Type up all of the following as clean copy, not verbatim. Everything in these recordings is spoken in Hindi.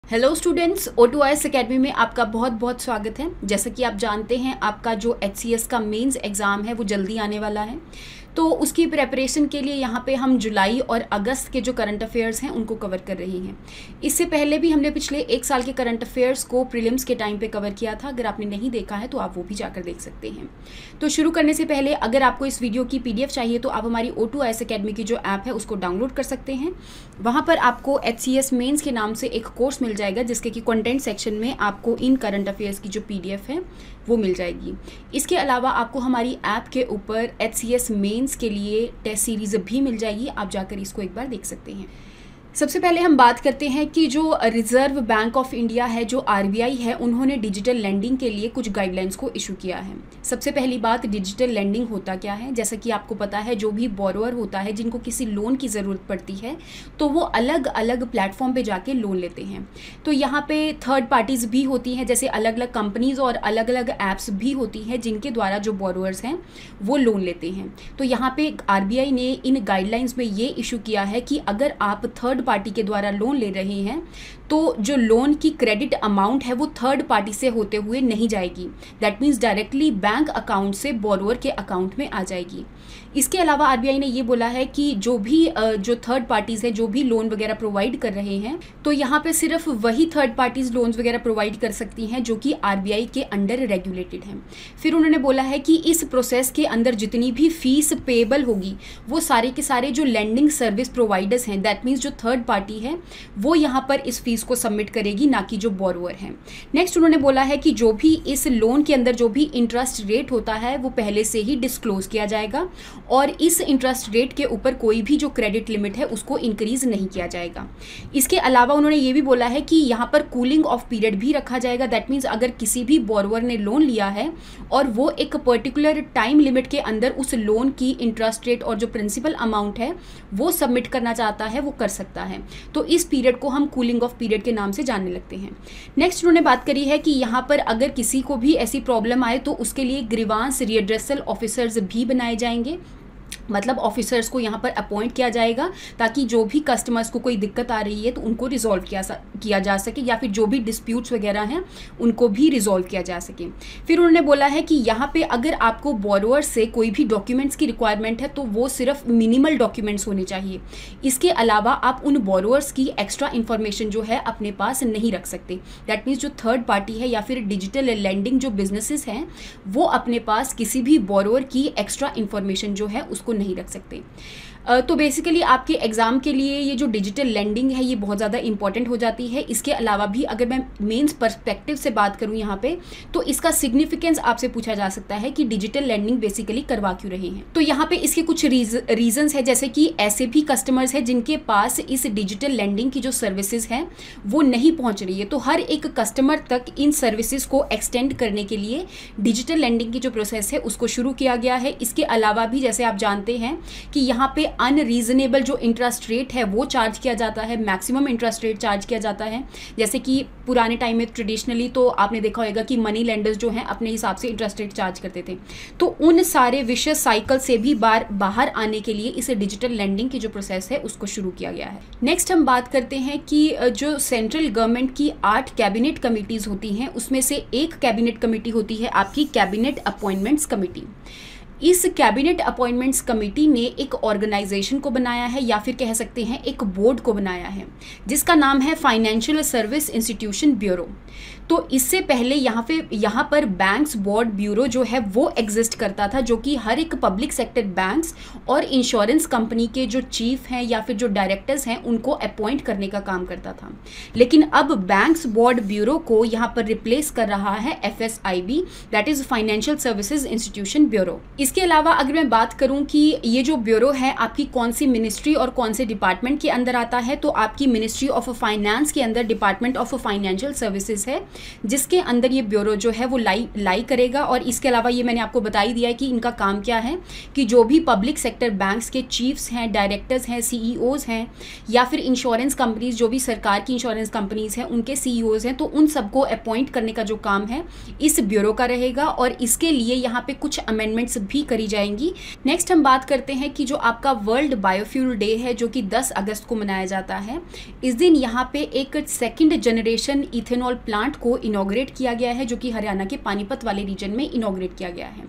हेलो स्टूडेंट्स, O2IS एकेडमी में आपका बहुत बहुत स्वागत है। जैसा कि आप जानते हैं, आपका जो HCS का मेंस एग्ज़ाम है वो जल्दी आने वाला है, तो उसकी प्रेपरेशन के लिए यहाँ पे हम जुलाई और अगस्त के जो करंट अफेयर्स हैं उनको कवर कर रही हैं। इससे पहले भी हमने पिछले एक साल के करंट अफेयर्स को प्रीलिम्स के टाइम पे कवर किया था। अगर आपने नहीं देखा है तो आप वो भी जाकर देख सकते हैं। तो शुरू करने से पहले अगर आपको इस वीडियो की PDF चाहिए तो आप हमारी O2IS एकेडमी की जो ऐप है उसको डाउनलोड कर सकते हैं। वहाँ पर आपको HCS मेंस के नाम से एक कोर्स मिल जाएगा, जिसके कि कंटेंट सेक्शन में आपको इन करंट अफेयर्स की जो PDF है वो मिल जाएगी। इसके अलावा आपको हमारी ऐप के ऊपर HCS मेंस के लिए टेस्ट सीरीज़ भी मिल जाएगी, आप जाकर इसको एक बार देख सकते हैं। सबसे पहले हम बात करते हैं कि जो रिजर्व बैंक ऑफ इंडिया है, जो RBI है, उन्होंने डिजिटल लैंडिंग के लिए कुछ गाइडलाइंस को इशू किया है। सबसे पहली बात, डिजिटल लैंडिंग होता क्या है। जैसा कि आपको पता है, जो भी बोरोअर होता है जिनको किसी लोन की ज़रूरत पड़ती है तो वो अलग अलग प्लेटफॉर्म पे जाके लोन लेते हैं। तो यहाँ पे थर्ड पार्टीज़ भी होती हैं, जैसे अलग अलग कंपनीज़ और अलग अलग ऐप्स भी होती हैं जिनके द्वारा जो बोरोअर्स हैं वो लोन लेते हैं। तो यहाँ पे RBI ने इन गाइडलाइंस में ये इशू किया है कि अगर आप थर्ड पार्टी के द्वारा लोन ले रहे हैं तो जो लोन की क्रेडिट अमाउंट है वो थर्ड पार्टी से होते हुए नहीं जाएगी। That means directly bank account से बोरोअर के अकाउंट में आ जाएगी। इसके अलावा RBI ने ये बोला है कि जो थर्ड पार्टीज़ हैं, जो भी लोन वगैरह प्रोवाइड कर रहे हैं, तो यहाँ पे सिर्फ वही थर्ड पार्टीज़ लोन्स वगैरह प्रोवाइड कर सकती हैं जो कि RBI के अंडर रेगुलेटेड हैं। फिर उन्होंने बोला है कि इस प्रोसेस के अंदर जितनी भी फीस पेएबल होगी वो सारे के सारे जो लैंडिंग सर्विस प्रोवाइडर्स हैं, दैट मीन्स जो थर्ड पार्टी है, वो यहाँ पर इस फीस को सबमिट करेगी, ना कि जो बोरोअर हैं। नेक्स्ट उन्होंने बोला है कि जो भी इस लोन के अंदर जो भी इंटरेस्ट रेट होता है वो पहले से ही डिस्क्लोज किया जाएगा और इस इंटरेस्ट रेट के ऊपर कोई भी जो क्रेडिट लिमिट है उसको इंक्रीज नहीं किया जाएगा। इसके अलावा उन्होंने ये भी बोला है कि यहाँ पर कूलिंग ऑफ पीरियड भी रखा जाएगा। दैट मीन्स अगर किसी भी बोरोअर ने लोन लिया है और वो एक पर्टिकुलर टाइम लिमिट के अंदर उस लोन की इंटरेस्ट रेट और जो प्रिंसिपल अमाउंट है वो सबमिट करना चाहता है, वो कर सकता है। तो इस पीरियड को हम कूलिंग ऑफ पीरियड के नाम से जानने लगते हैं। नेक्स्ट उन्होंने बात करी है कि यहाँ पर अगर किसी को भी ऐसी प्रॉब्लम आए तो उसके लिए ग्रीवांस रिएड्रेसल ऑफिसर्स भी बनाए जाएंगे। मतलब ऑफिसर्स को यहाँ पर अपॉइंट किया जाएगा ताकि जो भी कस्टमर्स को कोई दिक्कत आ रही है तो उनको रिजॉल्व किया जा सके, या फिर जो भी डिस्प्यूट्स वगैरह हैं उनको भी रिजॉल्व किया जा सके। फिर उन्होंने बोला है कि यहाँ पे अगर आपको बोरोअर से कोई भी डॉक्यूमेंट्स की रिक्वायरमेंट है तो वो सिर्फ मिनिमल डॉक्यूमेंट्स होने चाहिए। इसके अलावा आप उन बोरोअर्स की एक्स्ट्रा इन्फॉर्मेशन जो है अपने पास नहीं रख सकते। दैट मीन्स जो थर्ड पार्टी है या फिर डिजिटल लैंडिंग जो बिजनेसेस हैं वो अपने पास किसी भी बोरोअर की एक्स्ट्रा इन्फॉर्मेशन जो है उसको नहीं रख सकते। तो बेसिकली आपके एग्ज़ाम के लिए ये जो डिजिटल लैंडिंग है ये बहुत ज़्यादा इंपॉर्टेंट हो जाती है। इसके अलावा भी अगर मैं मेंस पर्सपेक्टिव से बात करूँ यहाँ पे, तो इसका सिग्निफिकेंस आपसे पूछा जा सकता है कि डिजिटल लैंडिंग बेसिकली करवा क्यों रहे हैं। तो यहाँ पे इसके कुछ रीजंस है, जैसे कि ऐसे भी कस्टमर्स हैं जिनके पास इस डिजिटल लैंडिंग की जो सर्विसेज हैं वो नहीं पहुँच रही है। तो हर एक कस्टमर तक इन सर्विसेज को एक्सटेंड करने के लिए डिजिटल लैंडिंग की जो प्रोसेस है उसको शुरू किया गया है। इसके अलावा भी जैसे आप जानते हैं कि यहाँ पे अनरीजनेबल जो इंटरेस्ट रेट है वो चार्ज किया जाता है, मैक्सिमम इंटरेस्ट रेट चार्ज किया जाता है। जैसे कि पुराने टाइम में ट्रेडिशनली तो आपने देखा होगा कि मनी लेंडर्स जो हैं अपने हिसाब से इंटरेस्ट रेट चार्ज करते थे। तो उन सारे विशेष साइकिल से भी बाहर आने के लिए इस डिजिटल लैंडिंग की जो प्रोसेस है उसको शुरू किया गया है। नेक्स्ट हम बात करते हैं कि जो सेंट्रल गवर्नमेंट की 8 कैबिनेट कमिटीज़ होती हैं उसमें से एक कैबिनेट कमेटी होती है आपकी कैबिनेट अपॉइंटमेंट्स कमेटी। इस कैबिनेट अपॉइंटमेंट्स कमेटी ने एक ऑर्गेनाइजेशन को बनाया है, या फिर कह सकते हैं एक बोर्ड को बनाया है, जिसका नाम है फाइनेंशियल सर्विस इंस्टीट्यूशन ब्यूरो। तो इससे पहले यहाँ पर बैंक्स बोर्ड ब्यूरो जो है वो एग्जिस्ट करता था, जो कि हर एक पब्लिक सेक्टर बैंक्स और इंश्योरेंस कंपनी के जो चीफ हैं या फिर जो डायरेक्टर्स हैं उनको अपॉइंट करने का काम करता था। लेकिन अब बैंक्स बोर्ड ब्यूरो को यहाँ पर रिप्लेस कर रहा है FSIB, that is financial services institution bureau. इसके अलावा अगर मैं बात करूं कि ये जो ब्यूरो है आपकी कौन सी मिनिस्ट्री और कौन से डिपार्टमेंट के अंदर आता है, तो आपकी मिनिस्ट्री ऑफ फाइनेंस के अंदर डिपार्टमेंट ऑफ फाइनेंशियल सर्विसेज है, जिसके अंदर ये ब्यूरो जो है वो लाई करेगा। और इसके अलावा ये मैंने आपको बता ही दिया है कि इनका काम क्या है, कि जो भी पब्लिक सेक्टर बैंक्स के चीफ्स हैं, डायरेक्टर्स हैं, CEOs हैं, या फिर इंश्योरेंस कंपनीज जो भी सरकार की इंश्योरेंस कंपनीज हैं उनके CEOs हैं, तो उन सबको अपॉइंट करने का जो काम है इस ब्यूरो का रहेगा। और इसके लिए यहाँ पे कुछ अमेंडमेंट्स भी करी जाएंगी। नेक्स्ट हम बात करते हैं कि जो आपका वर्ल्ड बायोफ्यूल डे है जो कि 10 अगस्त को मनाया जाता है, इस दिन यहाँ पे एक सेकंड जनरेशन इथेनॉल प्लांट को इनॉग्रेट किया गया है जो कि हरियाणा के पानीपत वाले रीजन में इनॉग्रेट किया गया है।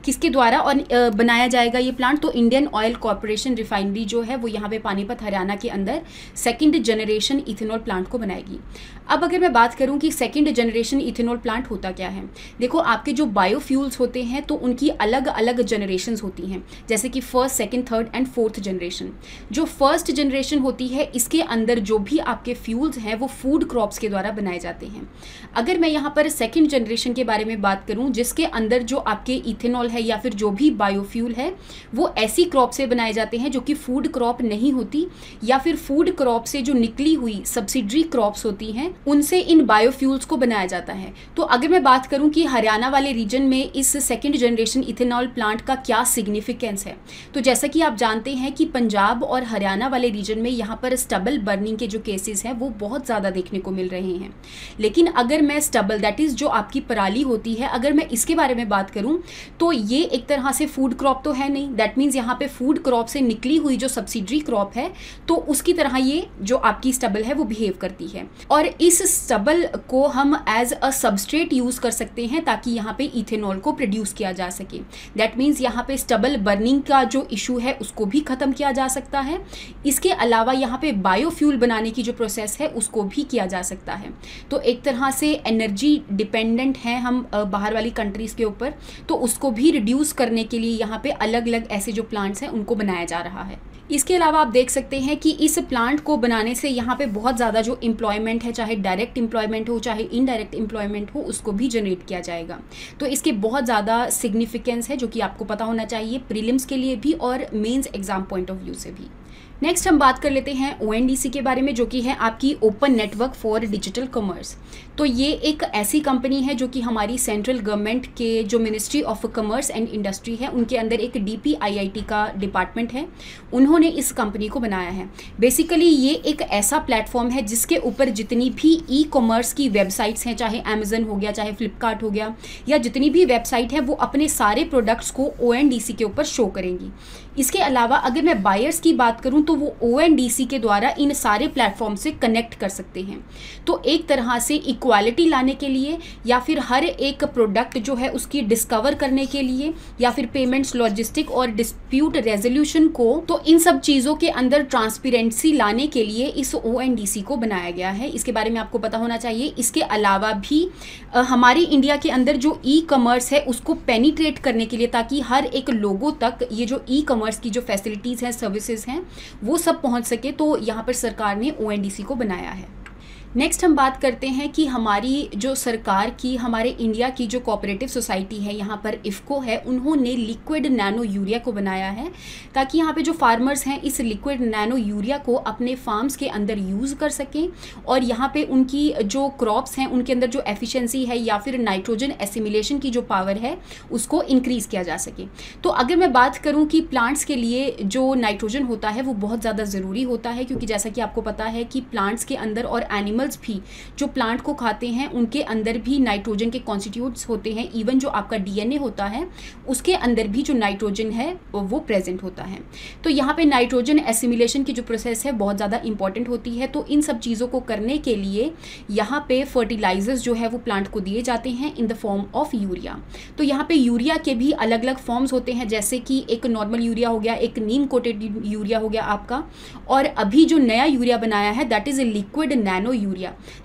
किसके द्वारा और बनाया जाएगा ये प्लांट? तो इंडियन ऑयल कॉर्पोरेशन रिफाइनरी जो है वो यहाँ पे पानीपत हरियाणा के अंदर सेकंड जनरेशन इथेनॉल प्लांट को बनाएगी। अब अगर मैं बात करूं कि सेकंड जनरेशन इथेनॉल प्लांट होता क्या है, देखो आपके जो बायोफ्यूल्स होते हैं तो उनकी अलग अलग जनरेशन्स होती हैं, जैसे कि first, second, third and fourth generation. जो फर्स्ट जनरेशन होती है इसके अंदर जो भी आपके फ्यूल्स हैं वो फूड क्रॉप्स के द्वारा बनाए जाते हैं। अगर मैं यहाँ पर सेकंड जनरेशन के बारे में बात करूँ जिसके अंदर जो आपके इथेनॉल है या फिर जो भी बायोफ्यूल है वो ऐसी क्रॉप से बनाए जाते हैं जो कि फूड क्रॉप नहीं होती, या फिर फूड क्रॉप से जो निकली हुई सब्सिडरी क्रॉप्स होती हैं उनसे इन बायोफ्यूल्स को बनाया जाता है। तो अगर मैं बात करूं कि हरियाणा वाले रीजन में इस सेकंड जनरेशन इथेनॉल प्लांट का क्या सिग्निफिकेंस है, तो जैसा कि आप जानते हैं कि पंजाब और हरियाणा वाले रीजन में यहाँ पर स्टबल बर्निंग के जो केसेस हैं वो बहुत ज़्यादा देखने को मिल रहे हैं। लेकिन अगर मैं स्टबल दैट इज़ जो आपकी पराली होती है, अगर मैं इसके बारे में बात करूँ तो ये एक तरह से फूड क्रॉप तो है नहीं, दैट मीन्स यहाँ पे फूड क्रॉप से निकली हुई जो सब्सिडरी क्रॉप है तो उसकी तरह ये जो आपकी स्टबल है वो बिहेव करती है। और इस स्टबल को हम एज अ सबस्ट्रेट यूज कर सकते हैं ताकि यहाँ पे इथेनॉल को प्रोड्यूस किया जा सके। दैट मीन्स यहाँ पे स्टबल बर्निंग का जो इशू है उसको भी खत्म किया जा सकता है। इसके अलावा यहाँ पे बायोफ्यूल बनाने की जो प्रोसेस है उसको भी किया जा सकता है। तो एक तरह से एनर्जी डिपेंडेंट हैं हम बाहर वाली कंट्रीज़ के ऊपर, तो उसको भी रिड्यूस करने के लिए यहाँ पे अलग अलग ऐसे जो प्लांट्स हैं उनको बनाया जा रहा है। इसके अलावा आप देख सकते हैं कि इस प्लांट को बनाने से यहाँ पे बहुत ज़्यादा जो एम्प्लॉयमेंट है, चाहे डायरेक्ट एम्प्लॉयमेंट हो चाहे इनडायरेक्ट एम्प्लॉयमेंट हो, उसको भी जनरेट किया जाएगा। तो इसके बहुत ज़्यादा सिग्निफिकेंस है जो कि आपको पता होना चाहिए प्रीलिम्स के लिए भी और mains exam point of view से भी। नेक्स्ट हम बात कर लेते हैं ONDC के बारे में जो कि है आपकी open network for digital commerce. तो ये एक ऐसी कंपनी है जो कि हमारी सेंट्रल गवर्नमेंट के जो ministry of commerce and industry है उनके अंदर एक DPIIT का डिपार्टमेंट है, उन्होंने इस कंपनी को बनाया है। बेसिकली ये एक ऐसा प्लेटफॉर्म है जिसके ऊपर जितनी भी ई-कॉमर्स की वेबसाइट्स हैं, चाहे अमेजन हो गया, चाहे फ्लिपकार्ट हो गया, या जितनी भी वेबसाइट है वो अपने सारे प्रोडक्ट्स को ONDC के ऊपर शो करेंगी। इसके अलावा अगर मैं बायर्स की बात करूं तो वो ONDC के द्वारा इन सारे प्लेटफॉर्म से कनेक्ट कर सकते हैं। तो एक तरह से इक्वालिटी लाने के लिए या फिर हर एक प्रोडक्ट जो है उसकी डिस्कवर करने के लिए या फिर पेमेंट्स, लॉजिस्टिक और डिस्प्यूट रेजोल्यूशन को, तो इन सब चीज़ों के अंदर ट्रांसपेरेंसी लाने के लिए इस ONDC को बनाया गया है। इसके बारे में आपको पता होना चाहिए। इसके अलावा भी हमारे इंडिया के अंदर जो ई-कॉमर्स है उसको पेनिट्रेट करने के लिए, ताकि हर एक लोगों तक ये जो ई-कॉमर्स की जो फैसिलिटीज़ हैं, सर्विसेज हैं, वो सब पहुंच सके, तो यहाँ पर सरकार ने ONDC को बनाया है। नेक्स्ट हम बात करते हैं कि हमारी जो सरकार की, हमारे इंडिया की जो कोऑपरेटिव सोसाइटी है यहाँ पर इफ़को है, उन्होंने लिक्विड नैनो यूरिया को बनाया है ताकि यहाँ पे जो फार्मर्स हैं इस लिक्विड नैनो यूरिया को अपने फार्म्स के अंदर यूज़ कर सकें और यहाँ पे उनकी जो क्रॉप्स हैं उनके अंदर जो एफिशिएंसी है या फिर नाइट्रोजन एसिमिलेशन की जो पावर है उसको इंक्रीज़ किया जा सके। तो अगर मैं बात करूँ कि प्लांट्स के लिए जो नाइट्रोजन होता है वो बहुत ज़्यादा ज़रूरी होता है, क्योंकि जैसा कि आपको पता है कि प्लांट्स के अंदर और एनिमल्स भी जो प्लांट को खाते हैं उनके अंदर भी नाइट्रोजन के कॉन्स्टिट्यूट्स होते हैं। इवन जो आपका DNA होता है उसके अंदर भी जो नाइट्रोजन है वो प्रेजेंट होता है। तो यहाँ पे नाइट्रोजन एसिमिलेशन की जो प्रोसेस है बहुत ज़्यादा इंपॉर्टेंट होती है। तो इन सब चीज़ों को करने के लिए यहाँ पे फर्टिलाइजर्स जो है वो प्लांट को दिए जाते हैं in the form of urea. तो यहाँ पे यूरिया के भी अलग अलग फॉर्म्स होते हैं, जैसे कि एक नॉर्मल यूरिया हो गया, एक नीम कोटेड यूरिया हो गया आपका, और अभी जो नया यूरिया बनाया है that is a liquid nano urea.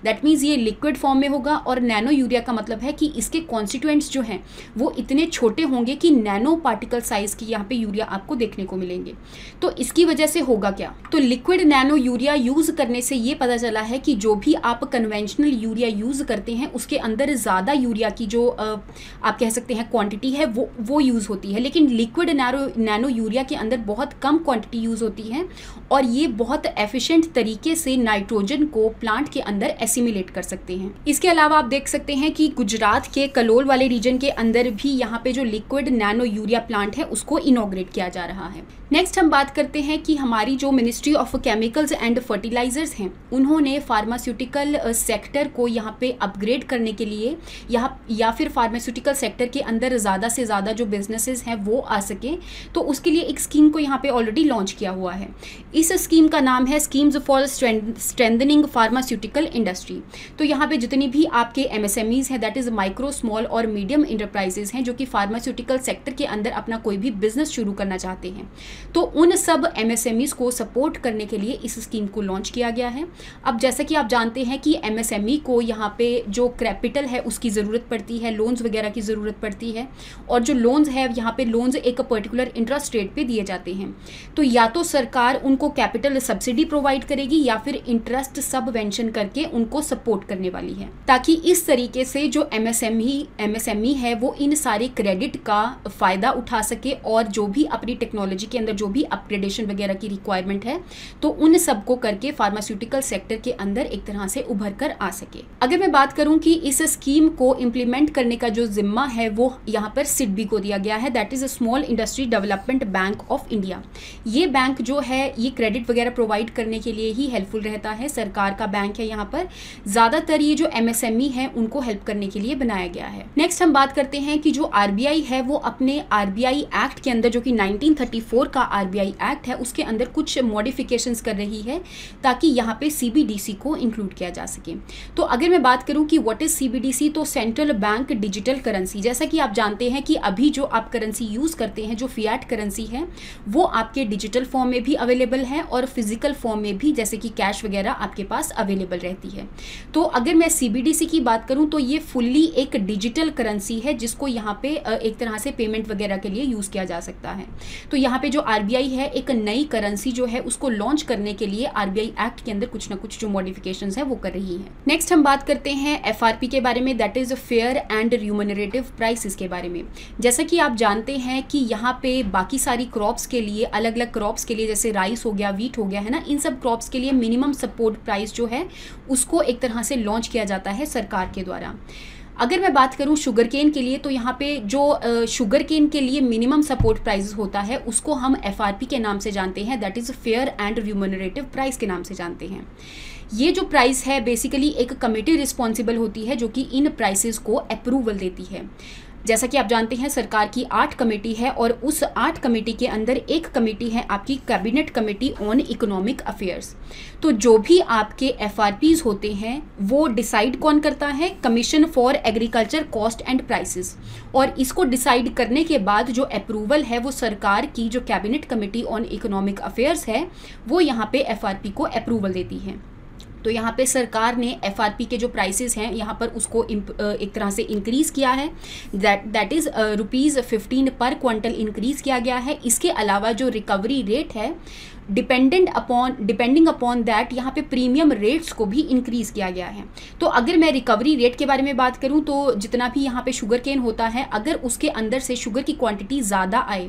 That means ये लिक्विड फॉर्म में होगा और नैनो यूरिया का मतलब है कि इसके कॉन्स्टिट्यूएंट्स जो हैं वो इतने छोटे होंगे कि नैनो पार्टिकल साइज की यहाँ पे यूरिया आपको देखने को मिलेंगे। तो इसकी वजह से होगा क्या, तो लिक्विड नैनो यूरिया यूज करने से ये पता चला है कि जो भी आप कन्वेंशनल यूरिया यूज करते हैं उसके अंदर ज़्यादा यूरिया की जो आप कह सकते हैं क्वांटिटी है वो यूज़ होती है, लेकिन लिक्विड नैनो यूरिया के अंदर बहुत कम क्वांटिटी यूज़ होती है और ये बहुत एफिशिएंट तरीके से नाइट्रोजन को प्लांट के के अंदर एसिमिलेट कर सकते हैं। इसके अलावा आप देख सकते हैं कि गुजरात के कलोल वाले रीजन के अंदर भी यहाँ पे जो लिक्विड नैनो यूरिया प्लांट है उसको इनॉग्रेट किया जा रहा है। नेक्स्ट हम बात करते हैं कि हमारी जो ministry of chemicals and fertilizers हैं उन्होंने फार्मास्यूटिकल सेक्टर को यहाँ पे अपग्रेड करने के लिए या फिर फार्मास्यूटिकल सेक्टर के अंदर ज़्यादा से ज़्यादा जो बिजनेसेस हैं वो आ सकें, तो उसके लिए एक स्कीम को यहाँ पे ऑलरेडी लॉन्च किया हुआ है। इस स्कीम का नाम है schemes for strengthening pharmaceutical industry. तो यहाँ पे जितनी भी आपके MSMEs हैं, दैट इज़ माइक्रो स्मॉल और मीडियम इंटरप्राइजेज हैं जो कि फार्मास्यूटिकल सेक्टर के अंदर अपना कोई भी बिजनेस शुरू करना चाहते हैं, तो उन सब MSMEs को सपोर्ट करने के लिए इस स्कीम को लॉन्च किया गया है। अब जैसा कि आप जानते हैं कि MSME को यहाँ पे जो कैपिटल है उसकी ज़रूरत पड़ती है, लोन्स वगैरह की ज़रूरत पड़ती है, और जो लोन्स है यहाँ पे लोन्स एक पर्टिकुलर इंटरेस्ट रेट पे दिए जाते हैं। तो या तो सरकार उनको कैपिटल सब्सिडी प्रोवाइड करेगी या फिर इंटरेस्ट सबवेंशन करके उनको सपोर्ट करने वाली है, ताकि इस तरीके से जो MSME है वो इन सारे क्रेडिट का फ़ायदा उठा सके और जो भी अपनी टेक्नोलॉजी के अंदर जो भी अपग्रेडेशन वगैरह की रिक्वायरमेंट है तो उन सबको करके फार्मास्यूटिकल सेक्टर के अंदर एक तरह से उभर कर आ सके। अगर मैं बात करूं कि इस स्कीम को इम्प्लीमेंट करने का जो जिम्मा है वो यहाँ पर SIDBI को दिया गया है, that is small industry development bank of India. ये बैंक जो है ये क्रेडिट वगैरह प्रोवाइड करने के लिए ही हेल्पफुल रहता है, सरकार का बैंक है। यहाँ पर ज़्यादातर ये जो MSME है उनको हेल्प करने के लिए बनाया गया है। नेक्स्ट हम बात करते हैं कि जो RBI है वो अपने RBI एक्ट के अंदर, जो कि 1934 का RBI एक्ट है, उसके अंदर कुछ मॉडिफिकेशंस कर रही है ताकि यहाँ पे CBDC को इंक्लूड किया जा सके। तो अगर मैं बात करूँ कि व्हाट इज CBDC, तो सेंट्रल बैंक डिजिटल करेंसी। जैसा कि आप जानते हैं कि अभी जो आप करेंसी यूज़ करते हैं, जो फिएट करेंसी है, वो आपके डिजिटल फॉर्म में भी अवेलेबल है और फिजिकल फॉर्म में भी, जैसे कि कैश वगैरह आपके पास अवेलेबल रहती है। तो अगर मैं CBDC की बात करूँ तो ये फुल्ली एक डिजिटल करेंसी है जिसको यहाँ पे एक तरह से पेमेंट वगैरह के लिए यूज़ किया जा सकता है। तो यहाँ पे जो RBI है एक नई करेंसी जो है उसको लॉन्च करने के लिए RBI एक्ट के अंदर कुछ ना कुछ जो मॉडिफिकेशंस है वो कर रही है। नेक्स्ट हम बात करते हैं FRP के बारे में, that is fair and remunerative prices के बारे में। जैसा कि आप जानते हैं कि यहाँ पे बाकी सारी क्रॉप्स के लिए, अलग अलग क्रॉप्स के लिए, जैसे राइस हो गया, वीट हो गया, है ना, इन सब क्रॉप्स के लिए मिनिमम सपोर्ट प्राइस जो है उसको एक तरह से लॉन्च किया जाता है सरकार के द्वारा। अगर मैं बात करूं शुगर केन के लिए, तो यहाँ पे जो शुगर केन के लिए मिनिमम सपोर्ट प्राइस होता है उसको हम FRP के नाम से जानते हैं, that is fair and remunerative price के नाम से जानते हैं। ये जो प्राइस है बेसिकली एक कमेटी रिस्पॉन्सिबल होती है जो कि इन प्राइसेस को अप्रूवल देती है। जैसा कि आप जानते हैं सरकार की 8 कमेटी है और उस 8 कमेटी के अंदर एक कमेटी है आपकी cabinet committee on economic affairs. तो जो भी आपके FRPs होते हैं वो डिसाइड कौन करता है? Commission for agriculture cost and prices. और इसको डिसाइड करने के बाद जो अप्रूवल है वो सरकार की जो cabinet committee on economic affairs है वो यहाँ पे FRP को अप्रूवल देती है। तो यहाँ पे सरकार ने FRP के जो प्राइसेस हैं यहाँ पर उसको एक तरह से इंक्रीज़ किया है, दैट इज़ ₹15 पर क्विंटल इंक्रीज़ किया गया है। इसके अलावा जो रिकवरी रेट है डिपेंडिंग अपॉन दैट यहाँ पे प्रीमियम रेट्स को भी इंक्रीज़ किया गया है। तो अगर मैं रिकवरी रेट के बारे में बात करूँ तो जितना भी यहाँ पे शुगर केन होता है, अगर उसके अंदर से शुगर की क्वांटिटी ज़्यादा आए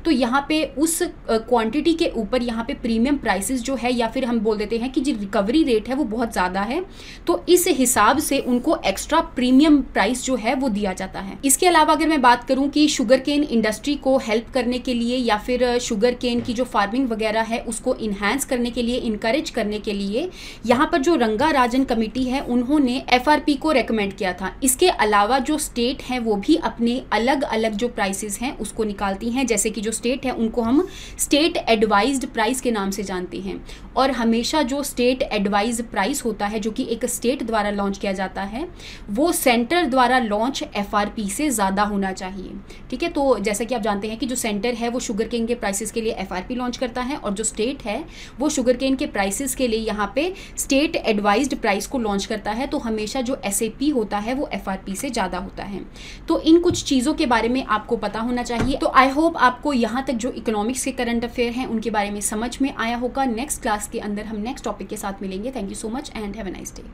तो यहाँ पे उस क्वांटिटी के ऊपर यहाँ पे प्रीमियम प्राइसेस जो है, या फिर हम बोल देते हैं कि जो रिकवरी रेट है वो बहुत ज़्यादा है, तो इस हिसाब से उनको एक्स्ट्रा प्रीमियम प्राइस जो है वो दिया जाता है। इसके अलावा अगर मैं बात करूँ कि शुगर केन इंडस्ट्री को हेल्प करने के लिए या फिर शुगर केन की जो फार्मिंग वगैरह है उसको इन्हांस करने के लिए, इनकरेज करने के लिए यहाँ पर जो रंगा राजन कमेटी है उन्होंने FRP को रेकमेंड किया था। इसके अलावा जो स्टेट हैं वो भी अपने अलग अलग जो प्राइसेस हैं उसको निकालती हैं। जैसे कि जो स्टेट है उनको हम स्टेट एडवाइज्ड प्राइस के नाम से जानते हैं, और हमेशा जो स्टेट एडवाइज प्राइस होता है जो कि एक स्टेट द्वारा लॉन्च किया जाता है वो सेंटर द्वारा लॉन्च FRP से ज़्यादा होना चाहिए। ठीक है, तो जैसा कि आप जानते हैं कि जो सेंटर है वो शुगर केन के प्राइसेस के लिए FRP लॉन्च करता है और जो स्टेट है वो शुगर केन के प्राइसेस के लिए यहाँ पे स्टेट एडवाइज्ड प्राइस को लॉन्च करता है। तो हमेशा जो SAP होता है वो FRP से ज़्यादा होता है। तो इन कुछ चीज़ों के बारे में आपको पता होना चाहिए। तो आई होप आपको यहाँ तक जो इकोनॉमिक्स के करंट अफेयर हैं उनके बारे में समझ में आया होगा। नेक्स्ट क्लास के अंदर हम नेक्स्ट टॉपिक के साथ मिलेंगे। Thank you so much and have a nice day.